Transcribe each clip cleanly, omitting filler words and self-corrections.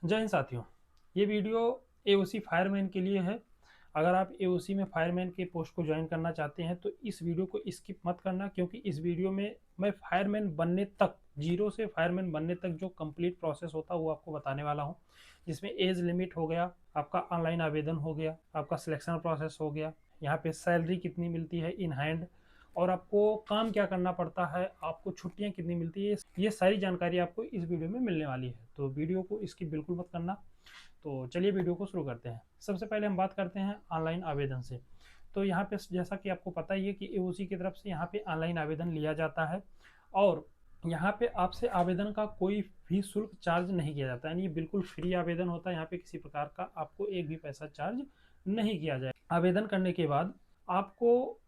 जय हिंद साथियों। ये वीडियो एओसी फायरमैन के लिए है। अगर आप एओसी में फायरमैन के पोस्ट को ज्वाइन करना चाहते हैं तो इस वीडियो को स्किप मत करना, क्योंकि इस वीडियो में मैं फायरमैन बनने तक, जीरो से फायरमैन बनने तक जो कंप्लीट प्रोसेस होता है वो आपको बताने वाला हूँ। जिसमें एज लिमिट हो गया, आपका ऑनलाइन आवेदन हो गया, आपका सिलेक्शन प्रोसेस हो गया, यहाँ पे सैलरी कितनी मिलती है इन हैंड, और आपको काम क्या करना पड़ता है, आपको छुट्टियां कितनी मिलती है, ये सारी जानकारी आपको इस वीडियो में मिलने वाली है। तो वीडियो को स्किप बिल्कुल मत करना। तो चलिए वीडियो को शुरू करते हैं। सबसे पहले हम बात करते हैं ऑनलाइन आवेदन से। तो यहाँ पे जैसा कि आपको पता ही है कि एओसी की तरफ से यहाँ पे ऑनलाइन आवेदन लिया जाता है, और यहाँ पे आपसे आवेदन का कोई भी शुल्क चार्ज नहीं किया जाता है, यानी ये बिल्कुल फ्री आवेदन होता है। यहाँ पे किसी प्रकार का आपको एक भी पैसा चार्ज नहीं किया जाए। आवेदन करने के बाद आपको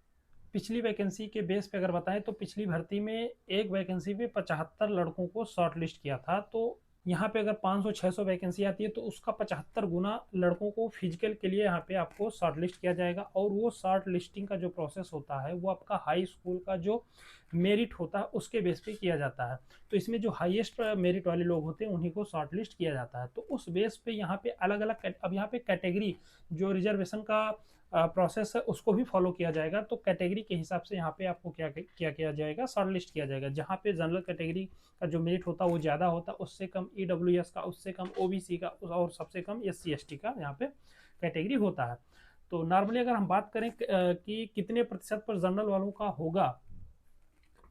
पिछली वैकेंसी के बेस पे अगर बताएं तो पिछली भर्ती में एक वैकेंसी पे 75 लड़कों को शॉर्ट लिस्ट किया था। तो यहाँ पे अगर 500-600 वैकेंसी आती है तो उसका 75 गुना लड़कों को फिजिकल के लिए यहाँ पे आपको शॉर्ट लिस्ट किया जाएगा। और वो शॉर्ट लिस्टिंग का जो प्रोसेस होता है वो आपका हाई स्कूल का जो मेरिट होता है उसके बेस पे किया जाता है। तो इसमें जो हाईएस्ट मेरिट वाले लोग होते हैं उन्हीं को शॉर्ट लिस्ट किया जाता है। तो उस बेस पे यहाँ पे अलग अलग, अब यहाँ पे कैटेगरी जो रिजर्वेशन का प्रोसेस है उसको भी फॉलो किया जाएगा। तो कैटेगरी के हिसाब से यहाँ पे आपको क्या क्या किया जाएगा, शॉर्ट लिस्ट किया जाएगा। जहाँ पे जनरल कैटेगरी का जो मेरिट होता है वो ज़्यादा होता है, उससे कम ईडब्ल्यूएस का, उससे कम ओबीसी का, और सबसे कम एससी एसटी का यहाँ पे कैटेगरी होता है। तो नॉर्मली अगर हम बात करें कि कितने प्रतिशत पर जनरल वालों का होगा,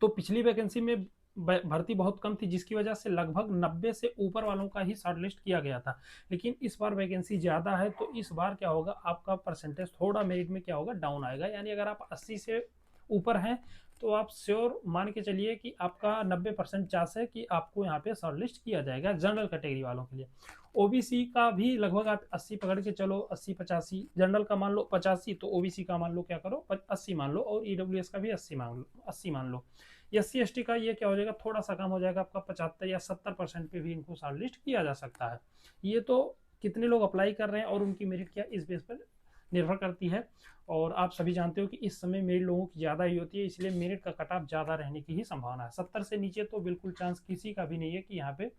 तो पिछली वैकेंसी में भर्ती बहुत कम थी, जिसकी वजह से लगभग 90 से ऊपर वालों का ही शॉर्टलिस्ट किया गया था। लेकिन इस बार वैकेंसी ज़्यादा है तो इस बार क्या होगा, आपका परसेंटेज थोड़ा मेरिट में क्या होगा, डाउन आएगा। यानी अगर आप 80 से ऊपर हैं तो आप श्योर मान के चलिए कि आपका 90% चांस है कि आपको यहाँ पे शॉर्टलिस्ट किया जाएगा जनरल कैटेगरी वालों के लिए। ओबीसी का भी लगभग आप 80 पकड़ के चलो, 80-85, जनरल का मान लो 85, तो ओबीसी का मान लो क्या करो 80 मान लो, और ईडब्ल्यूएस का भी 80 मान लो, 80 मान लो। एससी एसटी का ये क्या हो जाएगा, थोड़ा सा कम हो जाएगा, आपका 75 या 70% पे भी इनको शॉर्टलिस्ट किया जा सकता है। ये तो कितने लोग अप्लाई कर रहे हैं और उनकी मेरिट क्या इस बेस पर निर्भर करती है। और आप सभी जानते हो कि इस समय मेरिट लोगों की ज़्यादा ही होती है, इसलिए मेरिट का कट ऑफ ज़्यादा रहने की ही संभावना है। 70 से नीचे तो बिल्कुल चांस किसी का भी नहीं है कि यहाँ पे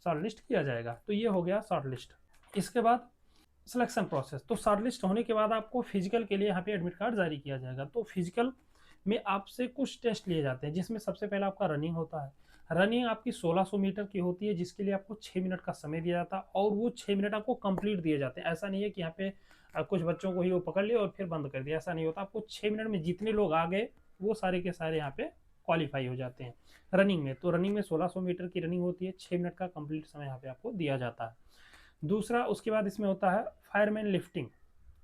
शॉर्टलिस्ट किया जाएगा। तो ये हो गया शॉर्टलिस्ट। इसके बाद सिलेक्शन प्रोसेस। तो शॉर्टलिस्ट होने के बाद आपको फिजिकल के लिए यहाँ पे एडमिट कार्ड जारी किया जाएगा। तो फिजिकल में आपसे कुछ टेस्ट लिए जाते हैं, जिसमें सबसे पहले आपका रनिंग होता है। रनिंग आपकी 1600 मीटर की होती है, जिसके लिए आपको 6 मिनट का समय दिया जाता है, और वो 6 मिनट आपको कंप्लीट दिए जाते हैं। ऐसा नहीं है कि यहाँ पे कुछ बच्चों को ही वो पकड़ लिया और फिर बंद कर दिया, ऐसा नहीं होता। आपको 6 मिनट में जितने लोग आ गए वो सारे के सारे यहाँ पे क्वालिफाई हो जाते हैं रनिंग में। तो रनिंग में 1600 मीटर की रनिंग होती है, 6 मिनट का कंप्लीट समय यहाँ पे आपको दिया जाता है। दूसरा, उसके बाद इसमें होता है फायरमैन लिफ्टिंग,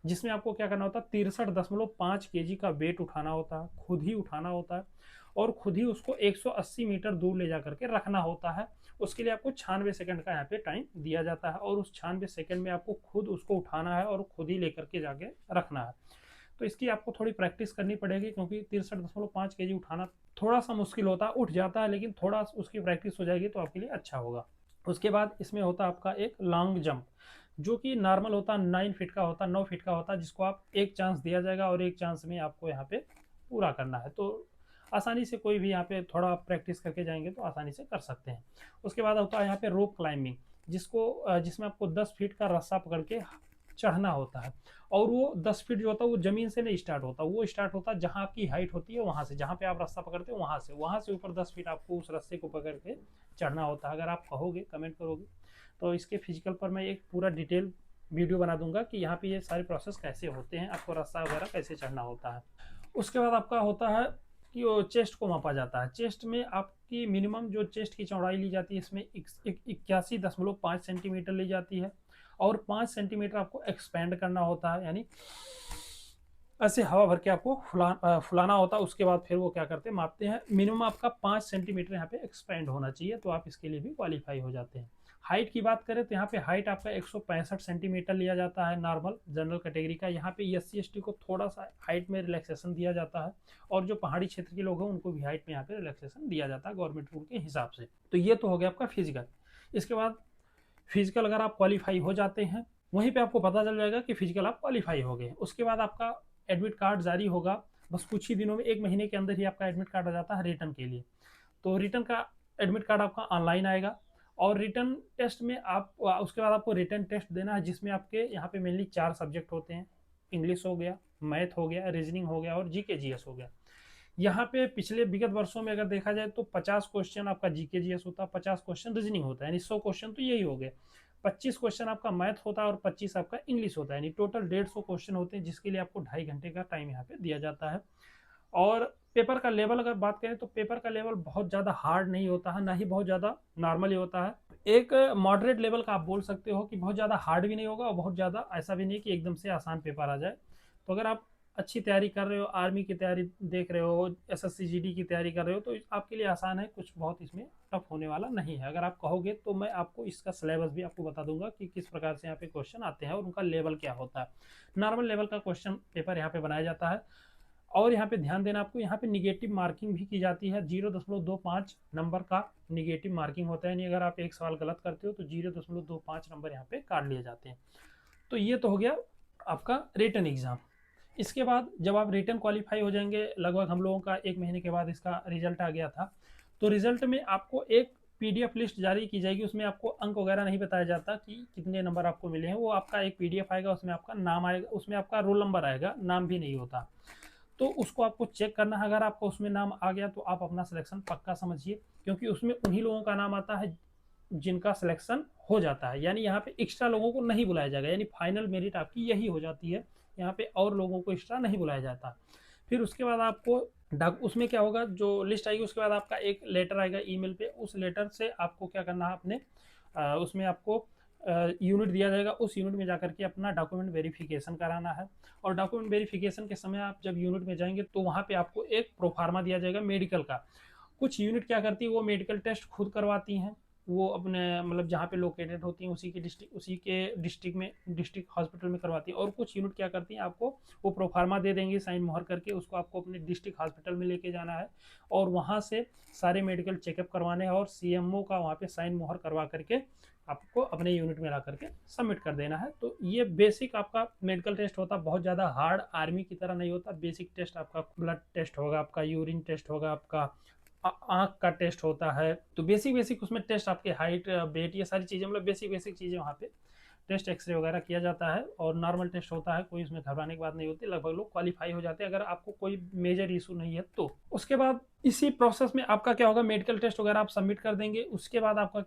जिसमें आपको क्या करना होता है, 63.5 केजी का वेट उठाना होता है, खुद ही उठाना होता है, और खुद ही उसको 180 मीटर दूर ले जा करके रखना होता है। उसके लिए आपको 96 सेकंड का यहाँ पे टाइम दिया जाता है, और उस 96 सेकंड में आपको खुद उसको उठाना है और खुद ही लेकर के जाके रखना है। तो इसकी आपको थोड़ी प्रैक्टिस करनी पड़ेगी, क्योंकि 63.5 केजी उठाना थोड़ा सा मुश्किल होता है, उठ जाता है, लेकिन थोड़ा उसकी प्रैक्टिस हो जाएगी तो आपके लिए अच्छा होगा। उसके बाद इसमें होता है आपका एक लॉन्ग जंप, जो कि नॉर्मल होता है 9 फीट का होता है, 9 फीट का होता है, जिसको आप एक चांस दिया जाएगा और एक चांस में आपको यहाँ पे पूरा करना है। तो आसानी से कोई भी यहाँ पे थोड़ा प्रैक्टिस करके जाएंगे तो आसानी से कर सकते हैं। उसके बाद होता है यहाँ पे रोप क्लाइंबिंग, जिसमें आपको 10 फीट का रस्सा पकड़ के चढ़ना होता है। और वो 10 फीट जो होता है वो जमीन से नहीं स्टार्ट होता, वो स्टार्ट होता है जहाँ आपकी हाइट होती है वहाँ से, जहाँ पे आप रास्ता पकड़ते हो वहाँ से ऊपर 10 फीट आपको उस रस्से को पकड़ के चढ़ना होता है। अगर आप कहोगे, कमेंट करोगे, तो इसके फिजिकल पर मैं एक पूरा डिटेल वीडियो बना दूंगा कि यहाँ पे ये सारे प्रोसेस कैसे होते हैं, आपको रास्ता वगैरह कैसे चढ़ना होता है। उसके बाद आपका होता है कि वो चेस्ट को मापा जाता है। चेस्ट में आपकी मिनिमम जो चेस्ट की चौड़ाई ली जाती है, इसमें 81.5 सेंटीमीटर ली जाती है, और 5 सेंटीमीटर आपको एक्सपेंड करना होता है, यानी ऐसे हवा भर के आपको फुलाना होता है। उसके बाद फिर वो क्या करते हैं, मापते हैं। मिनिमम आपका 5 सेंटीमीटर यहाँ पे एक्सपेंड होना चाहिए, तो आप इसके लिए भी क्वालिफाई हो जाते हैं। हाइट की बात करें तो यहाँ पे हाइट आपका 165 सेंटीमीटर लिया जाता है नॉर्मल जनरल कैटेगरी का। यहाँ पे एससी एसटी को थोड़ा सा हाइट में रिलैक्सेशन दिया जाता है, और जो पहाड़ी क्षेत्र के लोग हैं उनको भी हाइट में यहाँ पे रिलैक्सेशन दिया जाता है गवर्नमेंट रूल के हिसाब से। तो ये तो हो गया आपका फिजिकल। इसके बाद फिजिकल अगर आप क्वालिफाई हो जाते हैं, वहीं पे आपको पता चल जाएगा कि फिजिकल आप क्वालिफाई हो गए। उसके बाद आपका एडमिट कार्ड जारी होगा, बस कुछ ही दिनों में, 1 महीने के अंदर ही आपका एडमिट कार्ड आ जाता है रिटर्न के लिए। तो रिटर्न का एडमिट कार्ड आपका ऑनलाइन आएगा, और रिटन टेस्ट में आप उसके बाद आपको रिटन टेस्ट देना है, जिसमें आपके यहाँ पे मेनली 4 सब्जेक्ट होते हैं। इंग्लिश हो गया, मैथ हो गया, रीजनिंग हो गया और जीके जीएस हो गया। यहाँ पे पिछले विगत वर्षों में अगर देखा जाए तो 50 क्वेश्चन आपका जीके जीएस होता है, 50 क्वेश्चन रीजनिंग होता है, यानी 100 क्वेश्चन तो यही हो गए। 25 क्वेश्चन आपका मैथ होता है और 25 आपका इंग्लिश होता है, यानी टोटल 150 क्वेश्चन होते हैं, जिसके लिए आपको 2.5 घंटे का टाइम यहाँ पे दिया जाता है। और पेपर का लेवल अगर बात करें तो पेपर का लेवल बहुत ज़्यादा हार्ड नहीं होता है, ना ही बहुत ज़्यादा नॉर्मल ही होता है। एक मॉडरेट लेवल का आप बोल सकते हो कि बहुत ज़्यादा हार्ड भी नहीं होगा और बहुत ज़्यादा ऐसा भी नहीं कि एकदम से आसान पेपर आ जाए। तो अगर आप अच्छी तैयारी कर रहे हो, आर्मी की तैयारी देख रहे हो, एसएससी जीडी की तैयारी कर रहे हो, तो आपके लिए आसान है, कुछ बहुत इसमें टफ होने वाला नहीं है। अगर आप कहोगे तो मैं आपको इसका सिलेबस भी आपको बता दूंगा कि किस प्रकार से यहाँ पे क्वेश्चन आते हैं और उनका लेवल क्या होता है। नॉर्मल लेवल का क्वेश्चन पेपर यहाँ पे बनाया जाता है। और यहाँ पे ध्यान देना आपको, यहाँ पे निगेटिव मार्किंग भी की जाती है। 0.25 नंबर का निगेटिव मार्किंग होता है, यानी अगर आप एक सवाल गलत करते हो तो 0.25 नंबर यहाँ पे काट लिए जाते हैं। तो ये तो हो गया आपका रिटन एग्जाम। इसके बाद जब आप रिटन क्वालिफाई हो जाएंगे, लगभग हम लोगों का 1 महीने के बाद इसका रिजल्ट आ गया था। तो रिजल्ट में आपको एक पीडीएफ लिस्ट जारी की जाएगी, उसमें आपको अंक वगैरह नहीं बताया जाता कि कितने नंबर आपको मिले हैं। वो आपका एक पीडीएफ आएगा, उसमें आपका नाम आएगा, उसमें आपका रोल नंबर आएगा, नाम भी नहीं होता। तो उसको आपको चेक करना है। अगर आपका उसमें नाम आ गया तो आप अपना सिलेक्शन पक्का समझिए, क्योंकि उसमें उन्हीं लोगों का नाम आता है जिनका सिलेक्शन हो जाता है। यानी यहाँ पे एक्स्ट्रा लोगों को नहीं बुलाया जाएगा, यानी फाइनल मेरिट आपकी यही हो जाती है। यहाँ पे और लोगों को एक्स्ट्रा नहीं बुलाया जाता। फिर उसके बाद आपको उसमें क्या होगा, जो लिस्ट आएगी उसके बाद आपका एक लेटर आएगा ईमेल पे। उस लेटर से आपको क्या करना है, अपने उसमें आपको यूनिट दिया जाएगा, उस यूनिट में जाकर के अपना डॉक्यूमेंट वेरिफिकेशन कराना है। और डॉक्यूमेंट वेरिफिकेशन के समय आप जब यूनिट में जाएंगे तो वहाँ पे आपको एक प्रोफार्मा दिया जाएगा मेडिकल का। कुछ यूनिट क्या करती है, वो मेडिकल टेस्ट खुद करवाती हैं, वो अपने मतलब जहाँ पे लोकेटेड होती हैं उसी के डिस्ट्रिक्ट में, डिस्ट्रिक्ट हॉस्पिटल में करवाती हैं। और कुछ यूनिट क्या करती हैं, आपको वो प्रोफार्मा दे देंगे साइन मोहर करके, उसको आपको अपने डिस्ट्रिक्ट हॉस्पिटल में लेके जाना है और वहाँ से सारे मेडिकल चेकअप करवाने हैं और सीएमओ का वहाँ पे साइन मोहर करवा करके आपको अपने यूनिट में ला करके सबमिट कर देना है। तो ये बेसिक आपका मेडिकल टेस्ट होता है, बहुत ज़्यादा हार्ड आर्मी की तरह नहीं होता। बेसिक टेस्ट आपका ब्लड टेस्ट होगा, आपका यूरिन टेस्ट होगा, आपका आँख का टेस्ट होता है। तो बेसिक उसमें टेस्ट आपके हाइट वेट ये सारी चीज़ें, मतलब बेसिक चीज़ें वहाँ पे टेस्ट एक्सरे वगैरह किया जाता है और नॉर्मल टेस्ट होता है। कोई इसमें घबराने की बात नहीं होती, लगभग लोग क्वालिफाई हो जाते हैं अगर आपको कोई मेजर इशू नहीं है तो। उसके बाद इसी प्रोसेस में आपका क्या होगा, मेडिकल टेस्ट वगैरह आप सबमिट कर देंगे, उसके बाद आपका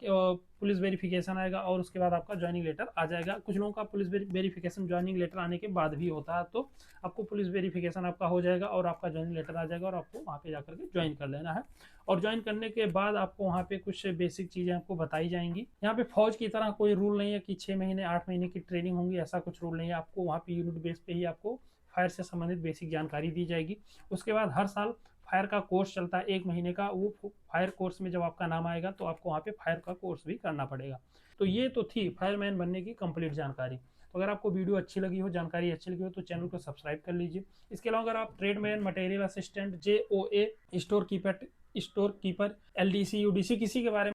पुलिस वेरिफिकेशन आएगा और उसके बाद आपका ज्वाइनिंग लेटर आ जाएगा। कुछ लोगों का पुलिस वेरिफिकेशन ज्वाइनिंग लेटर आने के बाद भी होता है, तो आपको पुलिस वेरिफिकेशन आपका हो जाएगा और आपका ज्वाइनिंग लेटर आ जाएगा और आपको वहाँ पे जाकर के ज्वाइन कर लेना है। और ज्वाइन करने के बाद आपको वहाँ पे कुछ बेसिक चीज़ें आपको बताई जाएंगी। यहाँ पे फौज की तरह कोई रूल नहीं है कि 6 महीने 8 महीने की ट्रेनिंग होंगी, ऐसा कुछ रूल नहीं है। आपको वहाँ पे यूनिट बेस पे ही आपको फायर से संबंधित बेसिक जानकारी दी जाएगी। उसके बाद हर साल फायर का कोर्स चलता है 1 महीने का, वो फायर कोर्स में जब आपका नाम आएगा तो आपको वहाँ पे फायर का कोर्स भी करना पड़ेगा। तो ये तो थी फायरमैन बनने की कंप्लीट जानकारी। तो अगर आपको वीडियो अच्छी लगी हो, जानकारी अच्छी लगी हो, तो चैनल को सब्सक्राइब कर लीजिए। इसके अलावा अगर आप tradesman, material assistant, JOA, store keeper, LDC, UDC किसी के बारे में